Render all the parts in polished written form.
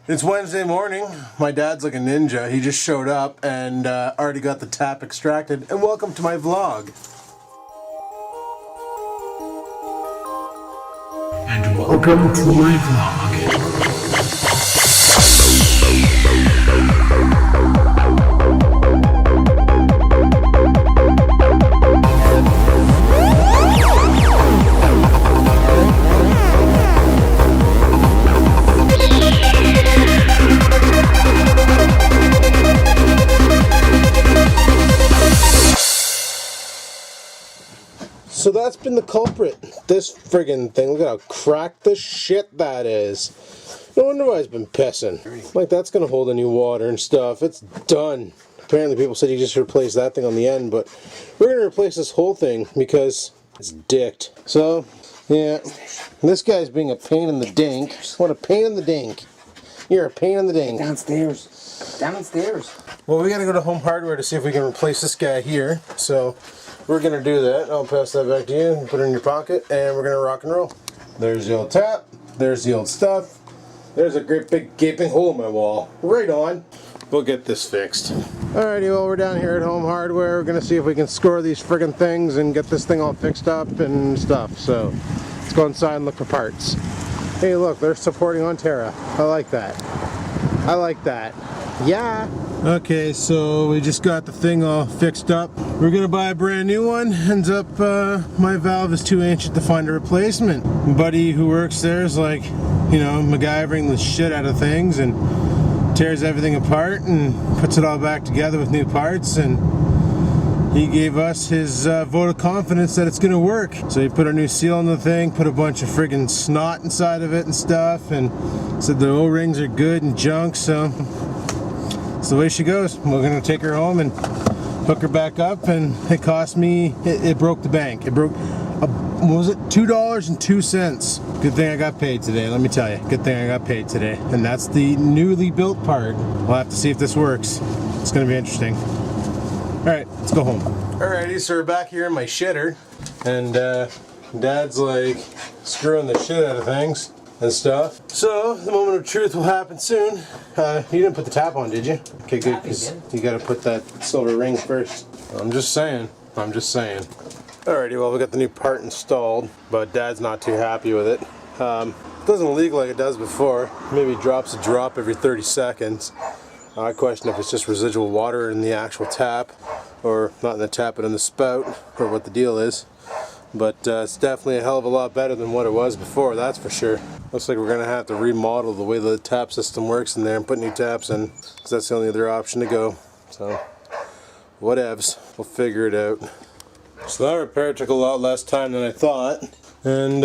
It's Wednesday morning. My dad's like a ninja. He just showed up and already got the tap extracted. And welcome to my vlog. And welcome to my vlog. So that's been the culprit. This friggin' thing. Look at how cracked the shit that is. No wonder why it's been pissing. Like, that's gonna hold any water and stuff. It's done. Apparently people said you just replace that thing on the end, but we're gonna replace this whole thing because it's dicked. So, yeah. This guy's being a pain in the dink. What a pain in the dink. You're a pain in the dink. Downstairs. Downstairs. Well, we gotta go to Home Hardware to see if we can replace this guy here. So, we're gonna do that. I'll pass that back to you, put it in your pocket, and we're gonna rock and roll. There's the old tap, there's the old stuff, there's a great big gaping hole in my wall. Right on. We'll get this fixed. Alrighty, well, we're down here at Home Hardware. We're gonna see if we can score these friggin' things and get this thing all fixed up and stuff. So, let's go inside and look for parts. Hey, look, they're supporting Onterra. I like that. I like that. Yeah. Okay, so we just got the thing all fixed up. We're gonna buy a brand new one. Ends up my valve is too ancient to find a replacement. My buddy who works there is like, you know, MacGyvering the shit out of things and tears everything apart and puts it all back together with new parts, and he gave us his vote of confidence that it's gonna work. So he put a new seal on the thing, put a bunch of friggin' snot inside of it and stuff, and said the O-rings are good and junk, so it's the way she goes. We're gonna take her home and hook her back up, and it cost me, it broke the bank. It broke, what was it, $2.02. Good thing I got paid today, let me tell you. Good thing I got paid today. And that's the newly built part. We'll have to see if this works. It's gonna be interesting. All right, let's go home. Alrighty, so we're back here in my shitter, and Dad's like screwing the shit out of things and stuff. So the moment of truth will happen soon. You didn't put the tap on, did you? Okay, good, because you got to put that silver ring first. I'm just saying. I'm just saying. Alrighty, well, we got the new part installed, but Dad's not too happy with it. It doesn't leak like it does before. Maybe it drops a drop every 30 seconds. I question if it's just residual water in the actual tap, or not in the tap but in the spout, or what the deal is. But it's definitely a hell of a lot better than what it was before, that's for sure. Looks like we're going to have to remodel the way the tap system works in there and put new taps in, because that's the only other option to go. So, whatevs, we'll figure it out. So that repair took a lot less time than I thought, and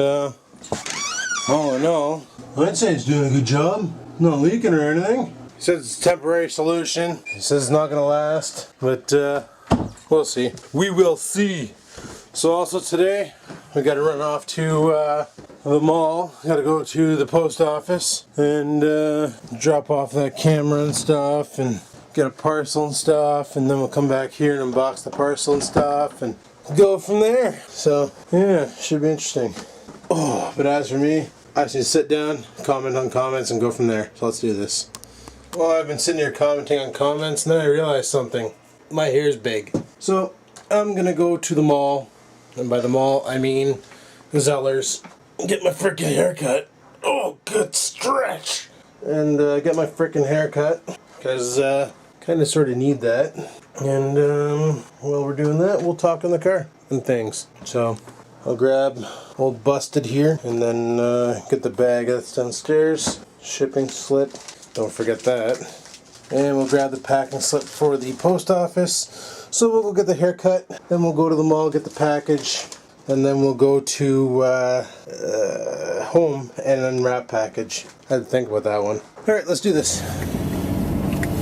all in all, I'd say it's doing a good job. Not leaking or anything. He says it's a temporary solution. He says it's not going to last, but we'll see. We will see. So also today, we got to run off to the mall. Got to go to the post office and drop off that camera and stuff and get a parcel and stuff, and then we'll come back here and unbox the parcel and stuff and go from there. So yeah, should be interesting. Oh, but as for me, I just need to sit down, comment on comments, and go from there. So let's do this. Well, I've been sitting here commenting on comments, and then I realized something. My hair's big. So I'm gonna go to the mall, and by the mall I mean Zellers, get my frickin' haircut. Oh, good stretch! And get my frickin' haircut, because kinda sorta need that. And while we're doing that, we'll talk in the car and things. So I'll grab old Busted here, and then get the bag that's downstairs, shipping slip. Don't forget that. And we'll grab the packing slip for the post office. So we'll go get the haircut, then we'll go to the mall, get the package, and then we'll go to home and unwrap package. I had to think about that one. Alright, let's do this.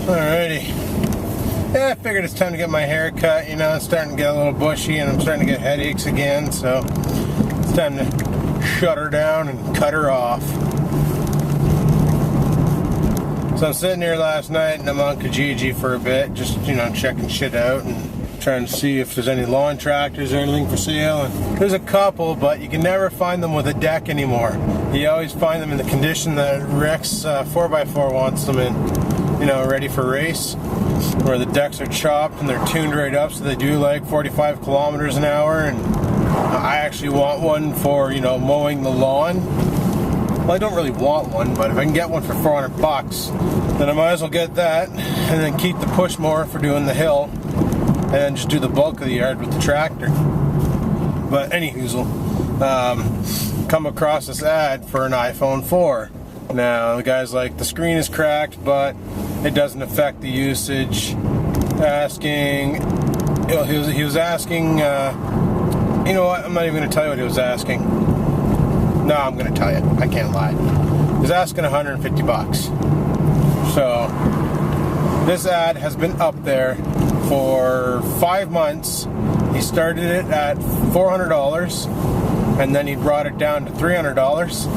Alrighty. Yeah, I figured it's time to get my hair cut. You know, it's starting to get a little bushy and I'm starting to get headaches again, so it's time to shut her down and cut her off. So I'm sitting here last night and I'm on Kijiji for a bit, just, you know, checking shit out and trying to see if there's any lawn tractors or anything for sale, and there's a couple, but you can never find them with a deck anymore. You always find them in the condition that Rex 4x4 wants them in, you know, ready for race, where the decks are chopped and they're tuned right up so they do like 45 kilometers an hour. And I actually want one for, you know, mowing the lawn. Well, I don't really want one, but if I can get one for 400 bucks, then I might as well get that and then keep the push mower for doing the hill and just do the bulk of the yard with the tractor. But anyhoozle, come across this ad for an iPhone 4. Now the guy's like, the screen is cracked, but it doesn't affect the usage. Asking, you know, he was asking, you know what, I'm not even going to tell you what he was asking. No, I'm going to tell you, I can't lie. He was asking 150 bucks. So this ad has been up there for 5 months. He started it at $400, and then he brought it down to $300,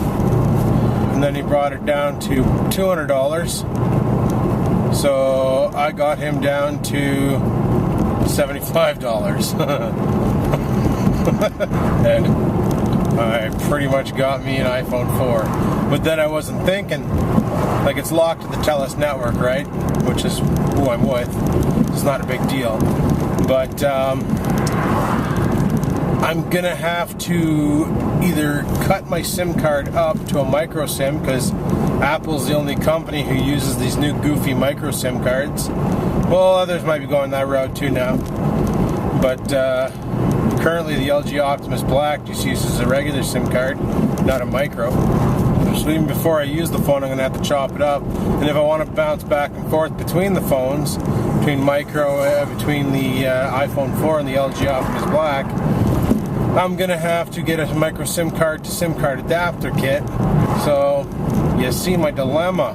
and then he brought it down to $200. So I got him down to $75. And I pretty much got me an iPhone 4. But then I wasn't thinking, like, it's locked to the TELUS network, right? Which is who I'm with. It's not a big deal. But I'm gonna have to either cut my SIM card up to a micro SIM, because Apple's the only company who uses these new goofy micro SIM cards. Well, others might be going that route too now. But currently the LG Optimus Black just uses a regular SIM card, not a micro. So even before I use the phone, I'm going to have to chop it up. And if I want to bounce back and forth between the phones, between the iPhone 4 and the LG Optimus Black, I'm going to have to get a micro SIM card to SIM card adapter kit. So you see my dilemma.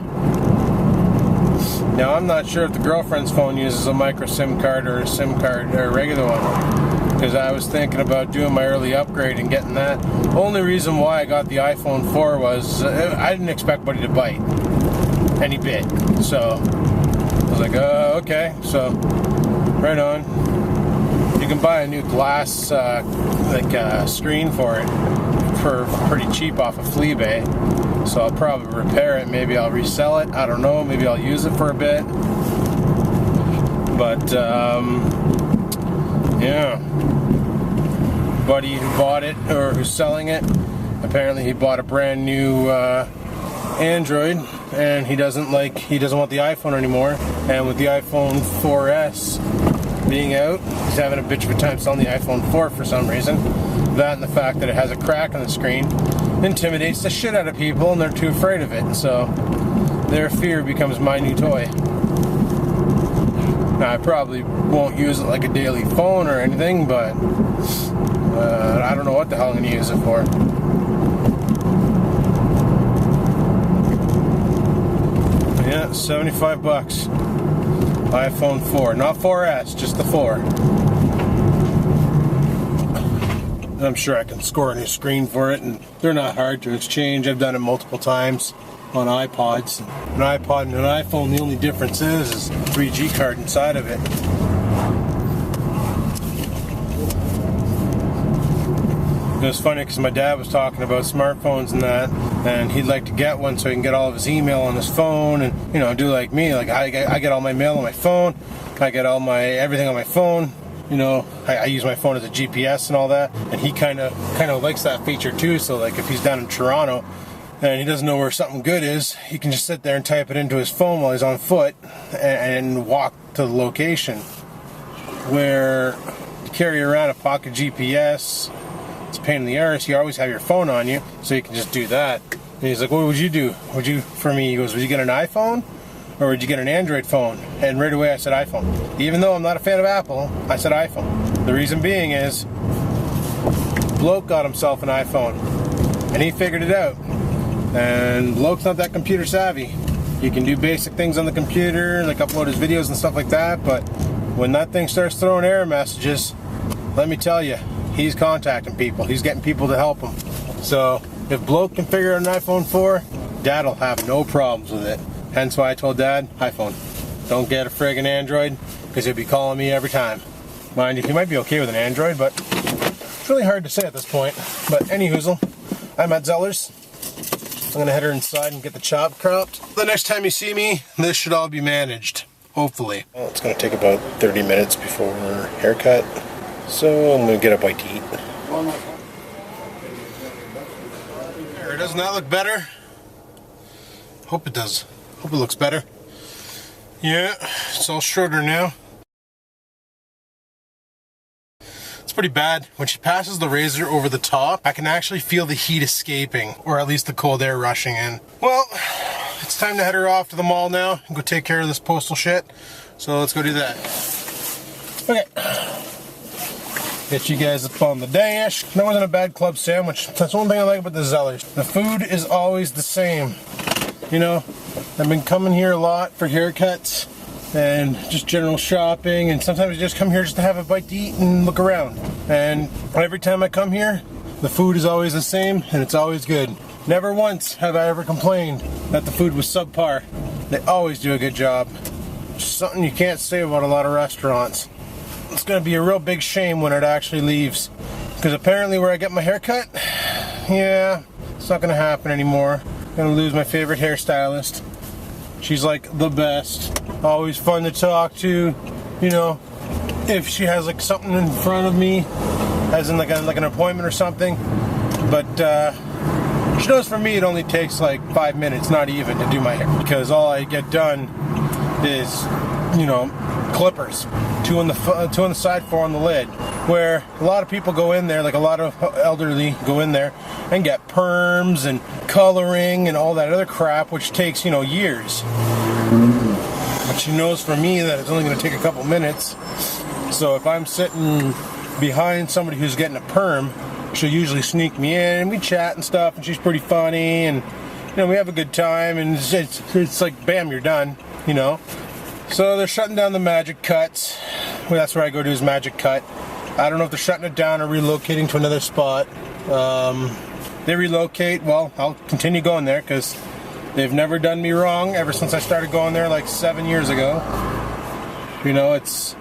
Now I'm not sure if the girlfriend's phone uses a micro SIM card or a SIM card or a regular one, because I was thinking about doing my early upgrade and getting that. Only reason why I got the iPhone 4 was I didn't expect Buddy to bite any bit. So I was like, okay, so right on. You can buy a new glass screen for it for pretty cheap off of Fleabay. So I'll probably repair it. Maybe I'll resell it. I don't know. Maybe I'll use it for a bit. But yeah. Buddy who bought it, or who's selling it, apparently he bought a brand new Android, and he doesn't want the iPhone anymore. And with the iPhone 4S being out, he's having a bitch of a time selling the iPhone 4 for some reason. That and the fact that it has a crack on the screen intimidates the shit out of people, and they're too afraid of it. So their fear becomes my new toy. Now I probably won't use it like a daily phone or anything, but I don't know what the hell I'm going to use it for. Yeah, 75 bucks. iPhone 4. Not 4S, just the 4. I'm sure I can score a new screen for it, and they're not hard to exchange. I've done it multiple times on iPods. An iPod and an iPhone, the only difference is a 3G card inside of it. It was funny because my dad was talking about smartphones and that, and he'd like to get one so he can get all of his email on his phone, and, you know, do like me. Like I get all my mail on my phone, I get all my everything on my phone. You know, I use my phone as a GPS and all that, and he kind of likes that feature too. So like if he's down in Toronto and he doesn't know where something good is, he can just sit there and type it into his phone while he's on foot and walk to the location. Where you carry around a pocket GPS, it's a pain in the arse. You always have your phone on you, so you can just do that. And he's like, what would you do? For me, he goes, would you get an iPhone? Or would you get an Android phone? And right away I said iPhone. Even though I'm not a fan of Apple, I said iPhone. The reason being is, bloke got himself an iPhone, and he figured it out. And bloke's not that computer savvy. He can do basic things on the computer, like upload his videos and stuff like that, but when that thing starts throwing error messages, let me tell you, he's contacting people. He's getting people to help him. So if bloke can figure out an iPhone 4, Dad'll have no problems with it. Hence why I told Dad, iPhone. Don't get a friggin' Android, because he'll be calling me every time. Mind you, he might be okay with an Android, but it's really hard to say at this point. But anyhoozle, I'm at Zellers. I'm gonna head her inside and get the chop cropped. The next time you see me, this should all be managed, hopefully. Well, it's gonna take about 30 minutes before her haircut, so I'm gonna get a bite to eat. There, doesn't that look better? Hope it does. Hope it looks better. Yeah, it's all shorter now. It's pretty bad. When she passes the razor over the top, I can actually feel the heat escaping, or at least the cold air rushing in. Well, it's time to head her off to the mall now and go take care of this postal shit. So let's go do that. Okay. Get you guys up on the dash. That wasn't a bad club sandwich. That's one thing I like about the Zellers. The food is always the same. You know, I've been coming here a lot for haircuts and just general shopping, and sometimes I just come here just to have a bite to eat and look around. And every time I come here, the food is always the same and it's always good. Never once have I ever complained that the food was subpar. They always do a good job. Something you can't say about a lot of restaurants. It's gonna be a real big shame when it actually leaves, because apparently where I get my haircut, yeah, it's not gonna happen anymore. I'm gonna lose my favorite hairstylist. She's like the best. Always fun to talk to. You know, if she has like something in front of me, as in like an appointment or something. But she knows for me it only takes like 5 minutes, not even, to do my hair, because all I get done is, you know, clippers. Two on the side, 4 on the lid. Where a lot of people go in there, like a lot of elderly go in there and get perms and coloring and all that other crap, which takes, you know, years. But she knows for me that it's only going to take a couple minutes. So if I'm sitting behind somebody who's getting a perm, she'll usually sneak me in and we chat and stuff, and she's pretty funny, and you know, we have a good time, and it's like bam, you're done, you know. So they're shutting down the Magic Cuts. Well, that's where I go to his Magic Cut. I don't know if they're shutting it down or relocating to another spot. They relocate, well, I'll continue going there because they've never done me wrong ever since I started going there like 7 years ago. You know, it's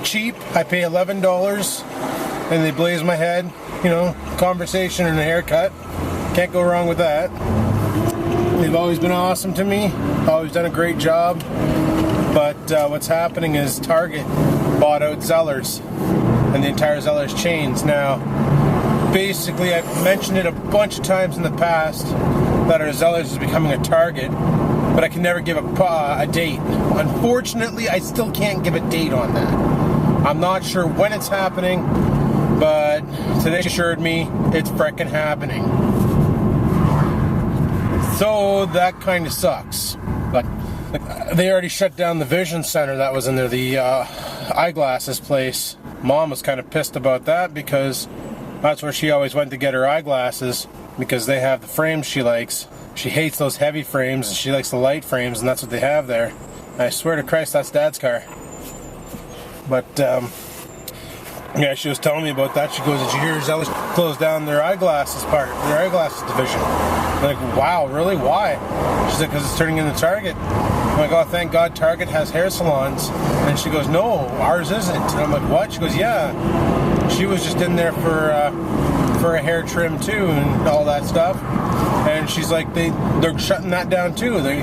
cheap. I pay $11 and they blaze my head. You know, conversation and a haircut. Can't go wrong with that. They've always been awesome to me. Always done a great job. But what's happening is Target bought out Zellers and the entire Zellers chains. Now, basically, I've mentioned it a bunch of times in the past that our Zellers is becoming a Target, but I can never give a date. Unfortunately, I still can't give a date on that. I'm not sure when it's happening, but today assured me it's frickin' happening. So that kind of sucks. But they already shut down the vision center that was in there, the eyeglasses place. Mom was kind of pissed about that because that's where she always went to get her eyeglasses, because they have the frames she likes. She hates those heavy frames and she likes the light frames, and that's what they have there. I swear to Christ, that's Dad's car. But yeah, she was telling me about that. She goes, "Did you hear Zellers closed down their eyeglasses part, their eyeglasses division?" I'm like, wow, really? Why? She's like, because it's turning into Target. I'm like, oh, thank God Target has hair salons. And she goes, no, ours isn't. And I'm like, what? She goes, yeah. She was just in there for a hair trim too and all that stuff. And she's like, they're shutting that down too. They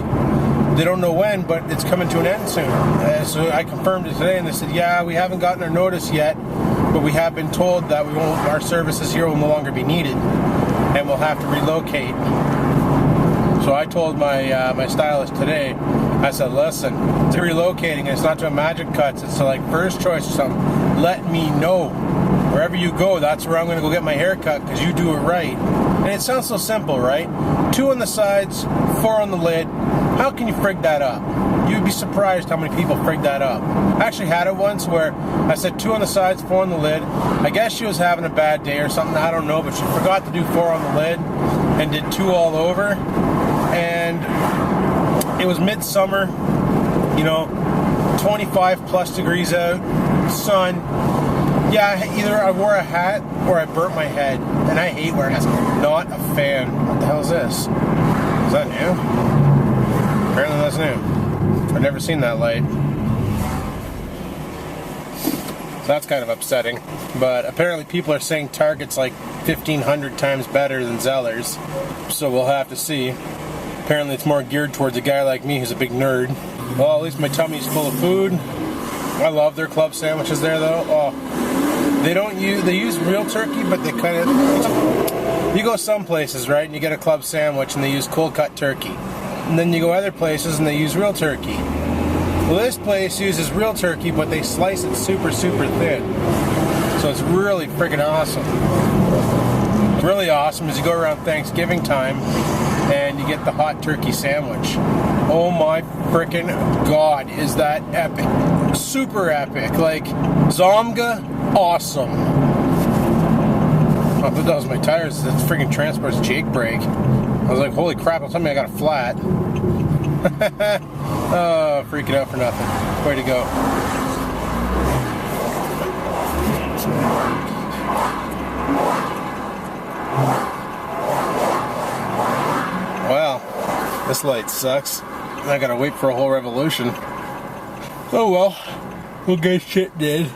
don't know when, but it's coming to an end soon. So I confirmed it today, and they said, yeah, we haven't gotten our notice yet, but we have been told that our services here will no longer be needed, and we'll have to relocate. So I told my stylist today, I said, listen, they're relocating, it's not to a Magic Cuts, it's to like First Choice or something. Let me know. Wherever you go, that's where I'm going to go get my hair cut, because you do it right. And it sounds so simple, right? 2 on the sides, 4 on the lid. How can you frig that up? You'd be surprised how many people frig that up. I actually had it once where I said 2 on the sides, 4 on the lid. I guess she was having a bad day or something, I don't know, but she forgot to do 4 on the lid and did 2 all over. And it was midsummer, you know, 25 plus degrees out, sun. Yeah, either I wore a hat or I burnt my head, and I hate wearing hats. Not a fan. What the hell is this? Is that new? Apparently that's new. I've never seen that light. So that's kind of upsetting. But apparently people are saying Target's like 1,500 times better than Zellers. So we'll have to see. Apparently it's more geared towards a guy like me who's a big nerd. Well, at least my tummy's full of food. I love their club sandwiches there though. Oh, they use real turkey, but they kind of, you go some places, right, and you get a club sandwich and they use cold cut turkey. And then you go other places and they use real turkey. Well, this place uses real turkey, but they slice it super, super thin. So it's really freaking awesome. Really awesome is you go around Thanksgiving time and you get the hot turkey sandwich. Oh my freaking god, is that epic. Super epic. Like, Zomga, awesome. I thought that was my tires. That's freaking Transport's Jake brake. I was like, holy crap, don't tell me I got a flat. Oh, freaking out for nothing. Way to go. Wow, this light sucks. I gotta wait for a whole revolution. Oh well, we'll get shit did.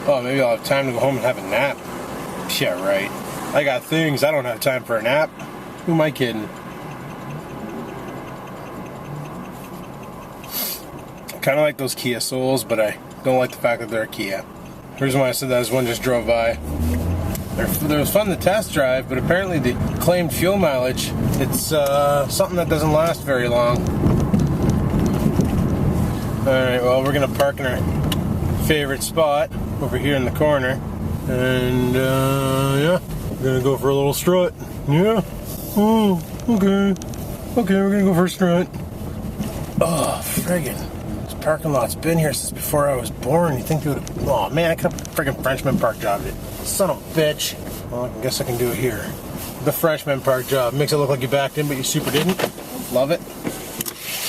Oh, maybe I'll have time to go home and have a nap. Yeah, right. I got things, I don't have time for a nap. Who am I kidding? Kind of like those Kia Souls, but I don't like the fact that they're a Kia. The reason why I said that is one just drove by. It was fun to test drive, but apparently the claimed fuel mileage, it's something that doesn't last very long. Alright, well, we're going to park in our favorite spot over here in the corner. And, yeah, we're going to go for a little strut. Yeah. Oh, okay. Okay, we're going to go for a strut. Oh, friggin'. This parking lot's been here since before I was born. You think it would have... Oh, man, I could have friggin' Frenchman Park jobbed it. Son of a bitch. Well, I guess I can do it here. The Frenchman Park job. Makes it look like you backed in, but you super didn't. Love it.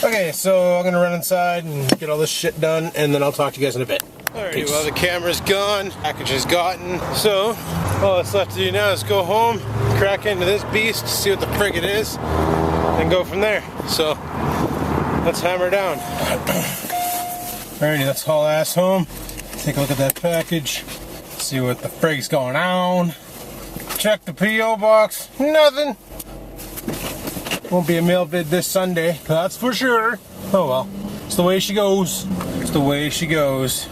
Okay, so I'm going to run inside and get all this shit done, and then I'll talk to you guys in a bit. Alrighty, well, the camera's gone, package is gotten, so all that's left to do now is go home, crack into this beast, see what the frig it is, and go from there. So let's hammer down. Alrighty, let's haul ass home, take a look at that package, see what the frig's going on. Check the P.O. box, nothing. Won't be a mail vid this Sunday, that's for sure. Oh well, it's the way she goes. It's the way she goes.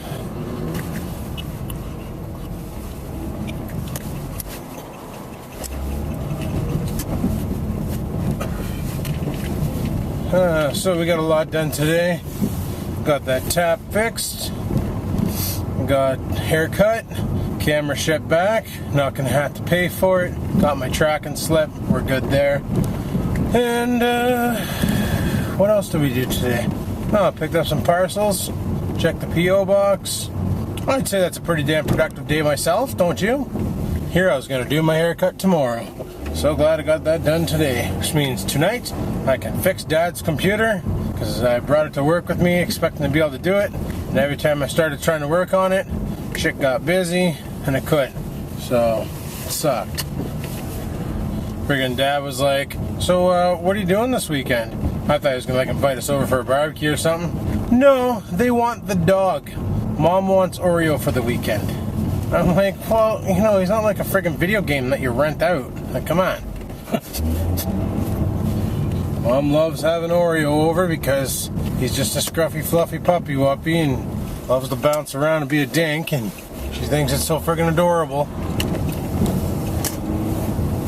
So we got a lot done today. Got that tap fixed. Got haircut. Camera shipped back. Not gonna have to pay for it. Got my tracking slip. We're good there. And what else did we do today? Oh, picked up some parcels. Checked the P.O. box. I'd say that's a pretty damn productive day myself, don't you? Here I was gonna do my haircut tomorrow. So glad I got that done today, which means tonight I can fix Dad's computer because I brought it to work with me expecting to be able to do it, and every time I started trying to work on it, shit got busy and I couldn't, so it sucked. Friggin' Dad was like, so what are you doing this weekend? I thought he was gonna like invite us over for a barbecue or something. No, they want the dog. Mom wants Oreo for the weekend. I'm like, well, you know, he's not like a friggin' video game that you rent out. Like, come on. Mom loves having Oreo over because he's just a scruffy, fluffy puppy wuppy and loves to bounce around and be a dink, and she thinks it's so friggin' adorable.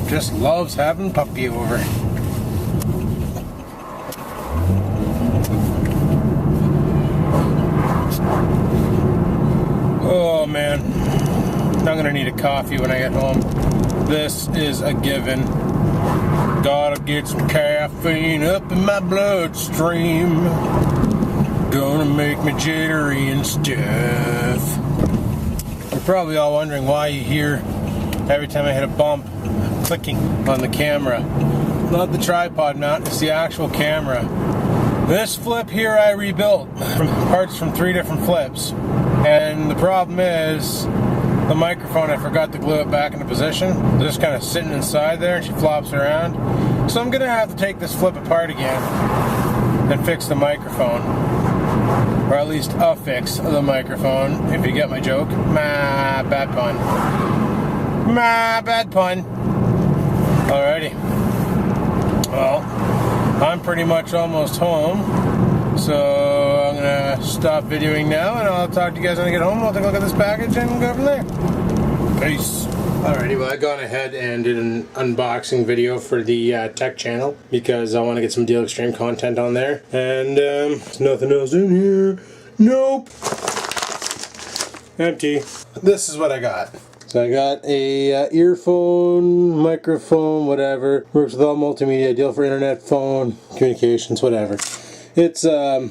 Just loves having puppy over. Oh man, I'm gonna need a coffee when I get home. This is a given. Gotta get some caffeine up in my bloodstream. Gonna make me jittery and stuff. You're probably all wondering why you hear every time I hit a bump clicking on the camera. Not the tripod mount, it's the actual camera. This flip here I rebuilt from parts from 3 different flips. And the problem is, the microphone, I forgot to glue it back into position. It's just kind of sitting inside there and she flops around. So I'm gonna have to take this flip apart again and fix the microphone. or at least a fix of the microphone, if you get my joke. Bad pun. Bad pun. Alrighty. Well, I'm pretty much almost home, so I'm gonna stop videoing now, and I'll talk to you guys when I get home. I'll take a look at this package and go from there. Peace. Alrighty, well, I gone ahead and did an unboxing video for the tech channel because I want to get some Deal Extreme content on there, and there's nothing else in here. Nope. Empty. This is what I got. So I got a earphone, microphone, whatever. Works with all multimedia, ideal for internet, phone, communications, whatever. It's a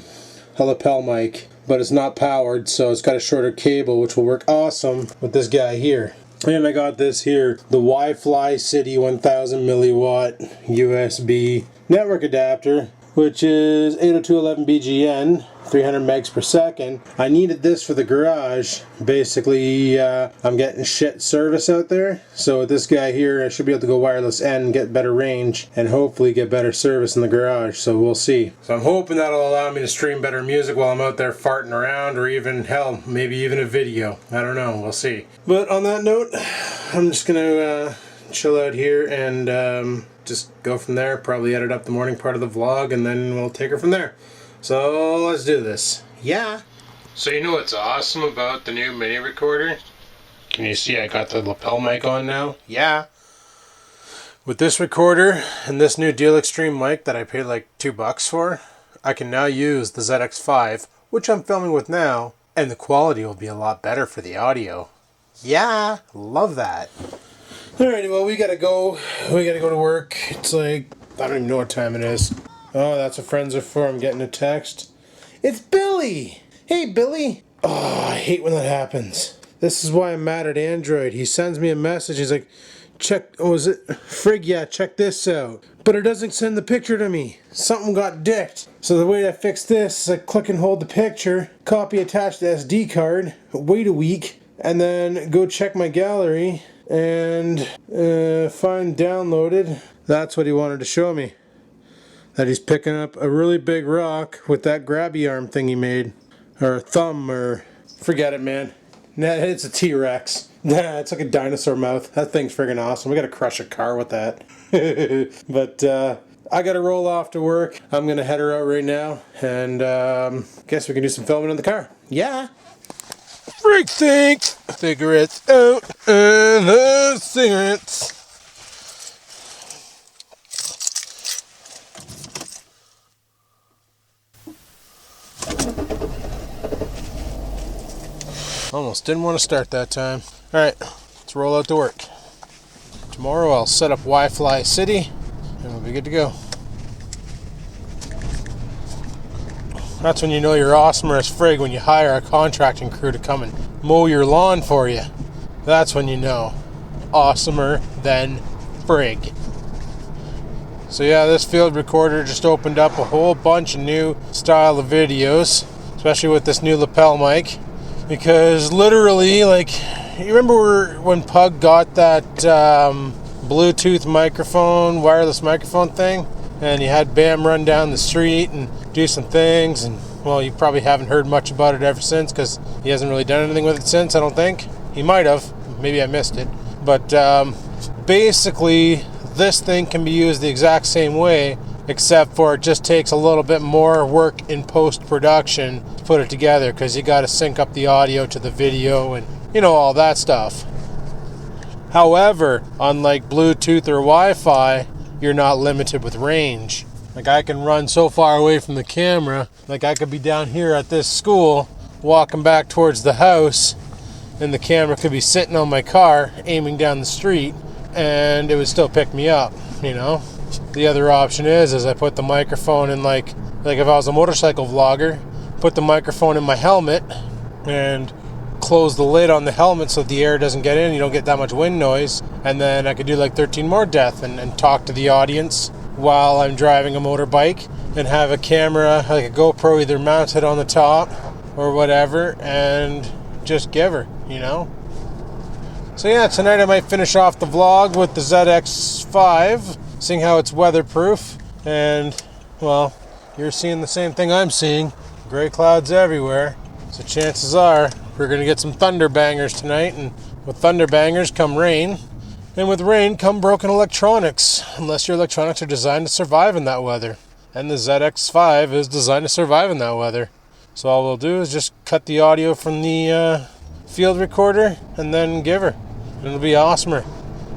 lapel mic, but it's not powered, so it's got a shorter cable, which will work awesome with this guy here. And I got this here, the Wi-Fi City 1000 milliwatt USB network adapter, which is 802.11bgn, 300 megs per second. I needed this for the garage. Basically, I'm getting shit service out there. So with this guy here, I should be able to go wireless and get better range and hopefully get better service in the garage. So we'll see. So I'm hoping that'll allow me to stream better music while I'm out there farting around, or even, hell, maybe even a video. I don't know. We'll see. But on that note, I'm just going to chill out here and just go from there. Probably edit up the morning part of the vlog, and then we'll take her from there. So let's do this. Yeah. So you know what's awesome about the new mini recorder? Can you see I got the lapel mic on now? Yeah. With this recorder and this new Deal Extreme mic that I paid like $2 for, I can now use the ZX5, which I'm filming with now, and the quality will be a lot better for the audio. Yeah, love that. Alrighty, well, we gotta go to work. It's like, I don't even know what time it is. Oh, that's what friends are for. I'm getting a text. It's Billy! Hey, Billy! Oh, I hate when that happens. This is why I'm mad at Android. He sends me a message. He's like, check, was it? Frig, yeah, check this out. But it doesn't send the picture to me. Something got dicked. So the way to fix this is I click and hold the picture, copy attach the SD card, wait a week, and then go check my gallery and find downloaded. That's what he wanted to show me. That he's picking up a really big rock with that grabby arm thing he made. Or thumb, or... Forget it, man. Nah, it's a T-Rex. Nah, it's like a dinosaur mouth. That thing's friggin' awesome. We gotta crush a car with that. But, I gotta roll off to work. I'm gonna head her out right now. And, guess we can do some filming in the car. Yeah! Freak thinks! Cigarettes out and the cigarettes. Almost didn't want to start that time. Alright, let's roll out to work. Tomorrow I'll set up Wi-Fi City and we'll be good to go. That's when you know you're awesomer as frig, when you hire a contracting crew to come and mow your lawn for you. That's when you know. Awesomer than frig. So yeah, this field recorder just opened up a whole bunch of new style of videos, especially with this new lapel mic. Because literally, like, you remember when Pug got that Bluetooth microphone, wireless microphone thing? And you had Bam run down the street and do some things, and, well, you probably haven't heard much about it ever since, because he hasn't really done anything with it since, I don't think. He might have. Maybe I missed it. But basically, this thing can be used the exact same way, except for it just takes a little bit more work in post-production to put it together, because you got to sync up the audio to the video and, you know, all that stuff. However, unlike Bluetooth or Wi-Fi, you're not limited with range. Like, I can run so far away from the camera, like I could be down here at this school, walking back towards the house, and the camera could be sitting on my car, aiming down the street, and it would still pick me up, you know? The other option is I put the microphone in, like if I was a motorcycle vlogger, put the microphone in my helmet and close the lid on the helmet so the air doesn't get in, you don't get that much wind noise, and then I could do like 13 more death and talk to the audience while I'm driving a motorbike, and have a camera, like a GoPro, either mounted on the top or whatever, and just give her, you know? So yeah, tonight I might finish off the vlog with the ZX5, seeing how it's weatherproof, and, well, you're seeing the same thing I'm seeing. gray clouds everywhere. So chances are we're going to get some thunder bangers tonight, and with thunder bangers come rain, and with rain come broken electronics, unless your electronics are designed to survive in that weather. And the ZX5 is designed to survive in that weather. So all we'll do is just cut the audio from the field recorder and then give her. And it'll be awesomer.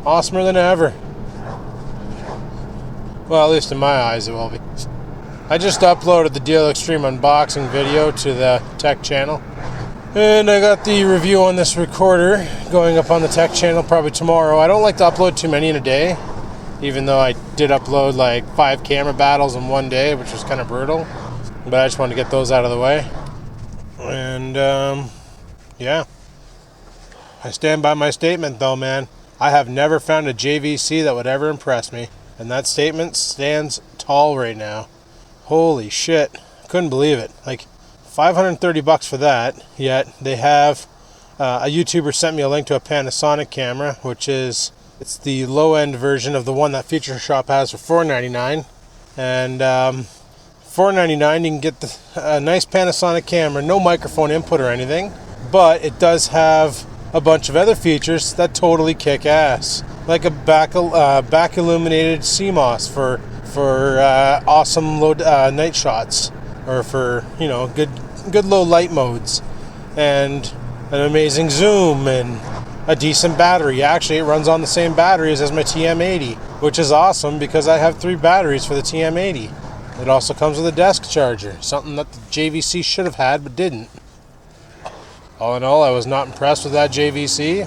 Awesomer than ever. Well, at least in my eyes it will be. I just uploaded the DL Extreme unboxing video to the tech channel. And I got the review on this recorder going up on the tech channel probably tomorrow. I don't like to upload too many in a day, even though I did upload like 5 camera battles in one day, which was kind of brutal. But I just wanted to get those out of the way. And, yeah. I stand by my statement, though, man. I have never found a JVC that would ever impress me. And that statement stands tall right now. Holy shit. Couldn't believe it. Like, $530 for that, yet they have... a YouTuber sent me a link to a Panasonic camera, which is... It's the low-end version of the one that Feature Shop has for $499. And, $499 you can get a nice Panasonic camera, no microphone input or anything, but it does have a bunch of other features that totally kick ass, like a back illuminated CMOS for awesome low night shots, or for good low light modes, and an amazing zoom and a decent battery. Actually, it runs on the same batteries as my TM80, which is awesome because I have 3 batteries for the TM80. It also comes with a desk charger, something that the JVC should have had but didn't. All in all, I was not impressed with that JVC.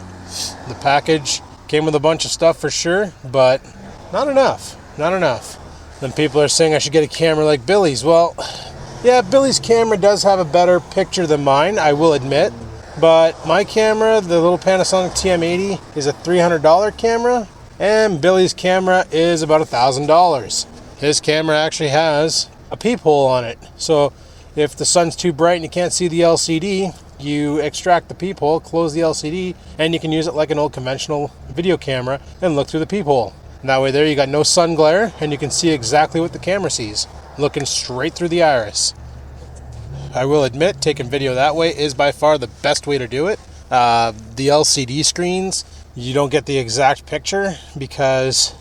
The package came with a bunch of stuff for sure, but not enough. Not enough. Then people are saying I should get a camera like Billy's. Well, yeah, Billy's camera does have a better picture than mine, I will admit. But my camera, the little Panasonic TM80, is a $300 camera, and Billy's camera is about $1,000. His camera actually has a peephole on it. So if the sun's too bright and you can't see the LCD, you extract the peephole, close the LCD, and you can use it like an old conventional video camera and look through the peephole. And that way there you got no sun glare, and you can see exactly what the camera sees, looking straight through the iris. I will admit, taking video that way is by far the best way to do it. The LCD screens, you don't get the exact picture because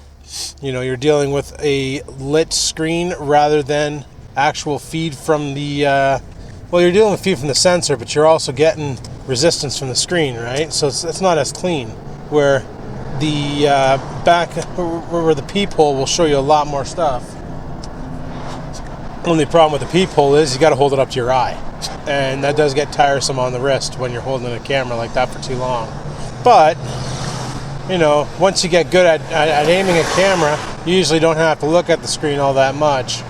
you're dealing with a lit screen rather than actual feed from the you're dealing with feed from the sensor, but you're also getting resistance from the screen, right? So it's not as clean, where the back where the peephole will show you a lot more stuff. Only problem with the peephole is you got to hold it up to your eye, and that does get tiresome on the wrist when you're holding a camera like that for too long. But once you get good at aiming a camera, you usually don't have to look at the screen all that much.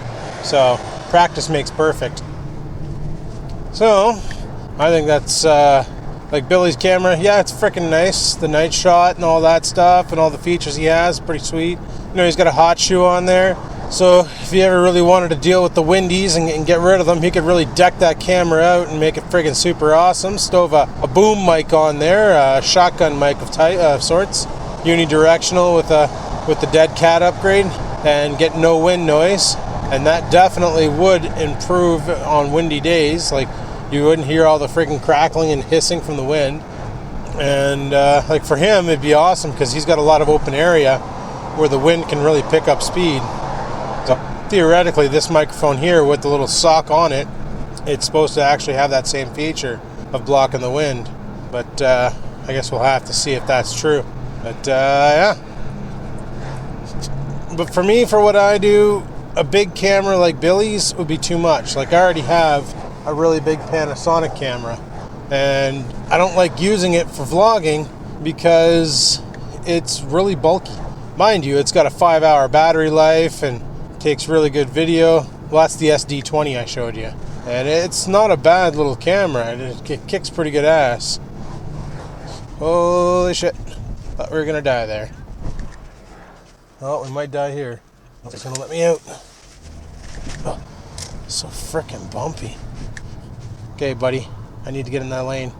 So practice makes perfect. So I think that's like Billy's camera. Yeah, it's freaking nice. The night shot and all that stuff and all the features he has, pretty sweet. He's got a hot shoe on there. So if you ever really wanted to deal with the windies and get rid of them, he could really deck that camera out and make it friggin' super awesome. Stove a boom mic on there, a shotgun mic of sorts, unidirectional with the dead cat upgrade, and get no wind noise. And that definitely would improve on windy days. Like, you wouldn't hear all the friggin' crackling and hissing from the wind. And like for him, it'd be awesome because he's got a lot of open area where the wind can really pick up speed. So theoretically, this microphone here with the little sock on it, it's supposed to actually have that same feature of blocking the wind. But I guess we'll have to see if that's true. But yeah. But for me, for what I do, a big camera like Billy's would be too much. Like, I already have a really big Panasonic camera, and I don't like using it for vlogging because it's really bulky. Mind you, it's got a 5-hour battery life and takes really good video. Well, that's the SD20 I showed you. And it's not a bad little camera. It kicks pretty good ass. Holy shit. Thought we were gonna die there. Oh, we might die here. It's gonna let me out. Oh, so frickin' bumpy. Okay, buddy. I need to get in that lane.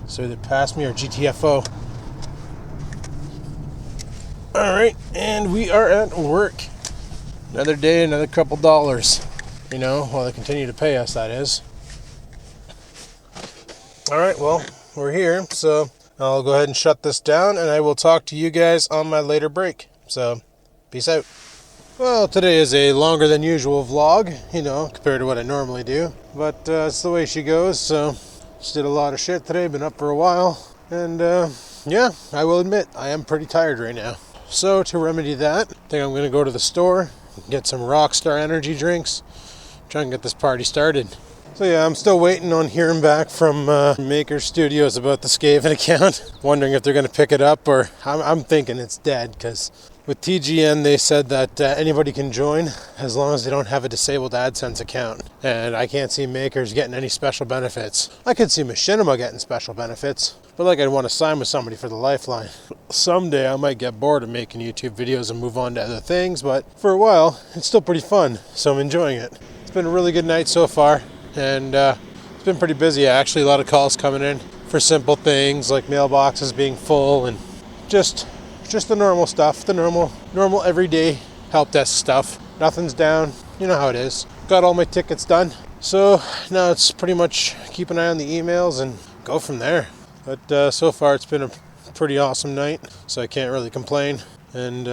So either pass me or GTFO. Alright, and we are at work. Another day, another couple dollars. While they continue to pay us, that is. Alright, well, we're here, so I'll go ahead and shut this down, and I will talk to you guys on my later break. So, peace out. Well, today is a longer than usual vlog, compared to what I normally do. But it's the way she goes, so just did a lot of shit today, been up for a while. And yeah, I will admit, I am pretty tired right now. So to remedy that, I think I'm going to go to the store, get some Rockstar energy drinks, try and get this party started. So yeah, I'm still waiting on hearing back from Maker Studios about the Skaven account. Wondering if they're going to pick it up, or I'm thinking it's dead, because with TGN they said that anybody can join as long as they don't have a disabled AdSense account. And I can't see Makers getting any special benefits. I could see Machinima getting special benefits, but like I'd want to sign with somebody for the Lifeline. Someday I might get bored of making YouTube videos and move on to other things, but for a while it's still pretty fun, so I'm enjoying it. It's been a really good night so far. And it's been pretty busy actually. A lot of calls coming in for simple things like mailboxes being full and just the normal stuff, the normal everyday help desk stuff. Nothing's down, you know how it is. Got all my tickets done, so now it's pretty much keep an eye on the emails and go from there. But so far it's been a pretty awesome night, so I can't really complain. And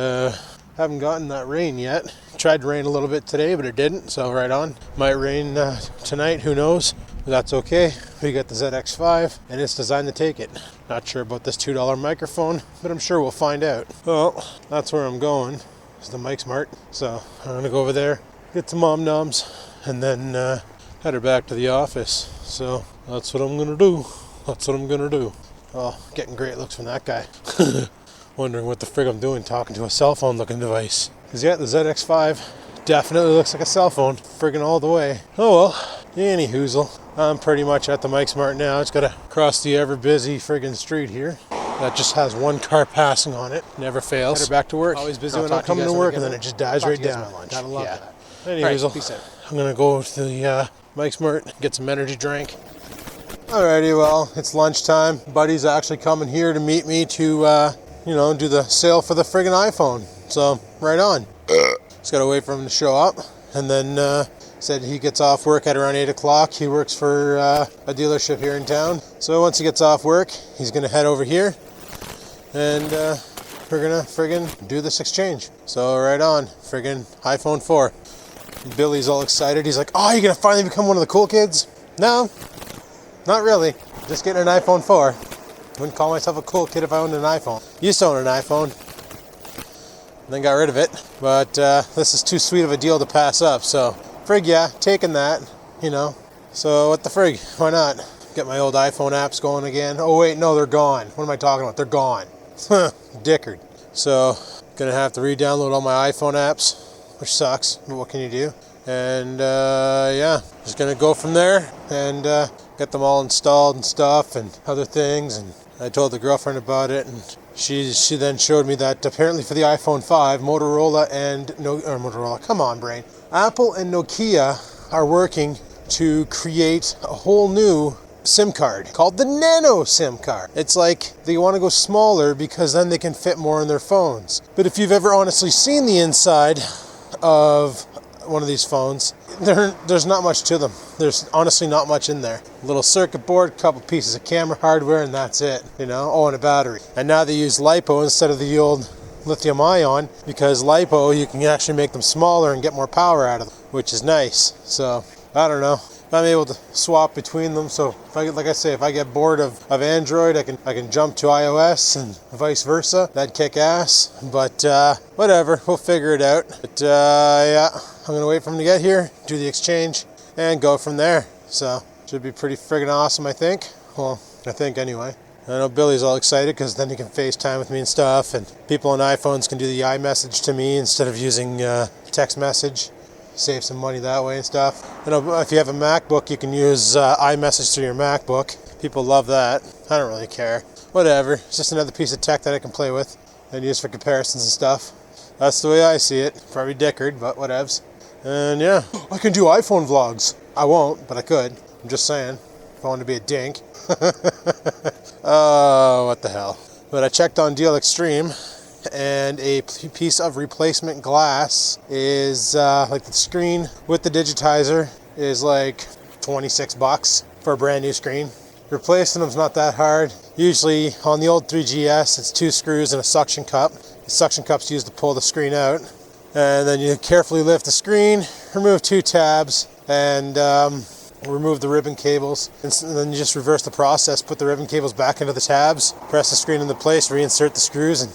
haven't gotten that rain yet. Tried to rain a little bit today, but it didn't, so right on. Might rain tonight, who knows? But that's okay. We got the ZX5, and it's designed to take it. Not sure about this $2 microphone, but I'm sure we'll find out. Well, that's where I'm going. It's the Mike's Mart. So I'm gonna go over there, get some Mom Noms, and then head her back to the office. So that's what I'm gonna do. Oh, getting great looks from that guy. Wondering what the frig I'm doing talking to a cell phone looking device. Because yeah, the ZX5 definitely looks like a cell phone. Friggin' all the way. Oh well, any hoozle. I'm pretty much at the Mike's Mart now. It's gotta cross the ever busy friggin' street here. That just has one car passing on it. Never fails. Head her back to work. Always busy when I'm coming to work, and then it just dies right down. Gotta love that. Any hoozle. Peace out. I'm gonna go to the Mike's Mart, get some energy drink. Alrighty, well, it's lunchtime. Buddy's actually coming here to meet me to do the sale for the friggin' iPhone. So, right on. Just gotta wait for him to show up. And then said he gets off work at around 8 o'clock. He works for a dealership here in town. So once he gets off work, he's gonna head over here. And we're gonna friggin' do this exchange. So right on, friggin' iPhone 4. Billy's all excited. He's like, oh, you're gonna finally become one of the cool kids? No, not really. Just getting an iPhone 4. Wouldn't call myself a cool kid if I owned an iPhone. Used to own an iPhone, then got rid of it. But this is too sweet of a deal to pass up. So, frig yeah, taking that, So what the frig? Why not? Get my old iPhone apps going again. Oh wait, no, they're gone. What am I talking about? They're gone. Dickard. So, gonna have to re-download all my iPhone apps, which sucks, but what can you do? And yeah, just gonna go from there and get them all installed and stuff and other things. And I told the girlfriend about it, and she then showed me that apparently for the iPhone 5, Apple and Nokia are working to create a whole new SIM card called the Nano SIM card. It's like they want to go smaller because then they can fit more in their phones. But if you've ever honestly seen the inside of one of these phones, there's not much to them. There's honestly not much in there. A little circuit board, couple pieces of camera hardware, and that's it, Oh, and a battery. And now they use LiPo instead of the old lithium ion, because LiPo, you can actually make them smaller and get more power out of them, which is nice. So, I don't know. I'm able to swap between them, so if I get bored of Android, I can jump to iOS and vice versa. That'd kick ass, but whatever, we'll figure it out. But yeah, I'm gonna wait for him to get here, do the exchange, and go from there. So, should be pretty friggin' awesome, I think. Well, I think anyway. I know Billy's all excited because then he can FaceTime with me and stuff, and people on iPhones can do the iMessage to me instead of using text message. Save some money that way and stuff. If you have a MacBook, you can use iMessage through your MacBook. People love that. I don't really care. Whatever. It's just another piece of tech that I can play with and use for comparisons and stuff. That's the way I see it. Probably Dickard, but whatevs. And yeah, I can do iPhone vlogs. I won't, but I could. I'm just saying. If I want to be a dink. Oh, what the hell. But I checked on Deal Extreme, and a piece of replacement glass is like the screen with the digitizer is like $26 for a brand new screen. Replacing them is not that hard. Usually on the old 3GS, it's 2 screws and a suction cup. The suction cup's used to pull the screen out. And then you carefully lift the screen, remove 2 tabs, and remove the ribbon cables. And then you just reverse the process, put the ribbon cables back into the tabs, press the screen into place, reinsert the screws, and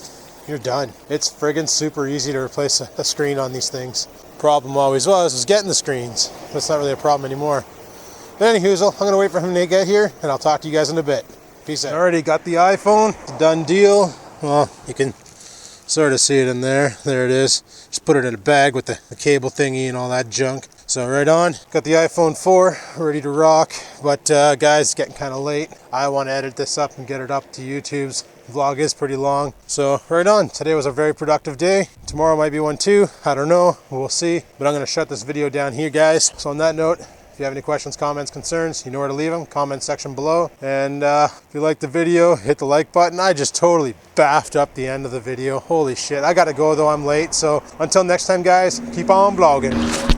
you're done. It's friggin' super easy to replace a screen on these things. Problem always was getting the screens. That's not really a problem anymore. But anyhoozle, I'm gonna wait for him to get here, and I'll talk to you guys in a bit. Peace out. Already got the iPhone, done deal. Well, you can sort of see it in there. There it is. Just put it in a bag with the cable thingy and all that junk. So right on, got the iPhone 4 ready to rock. But guys, it's getting kind of late. I want to edit this up and get it up to YouTube's. The vlog is pretty long. So right on, today was a very productive day. Tomorrow might be one too. I don't know, we'll see. But I'm gonna shut this video down here, guys. So on that note, if you have any questions, comments, concerns, you know where to leave them, comment section below. And if you liked the video, hit the like button. I just totally baffed up the end of the video. Holy shit, I gotta go though, I'm late. So until next time, guys, keep on vlogging.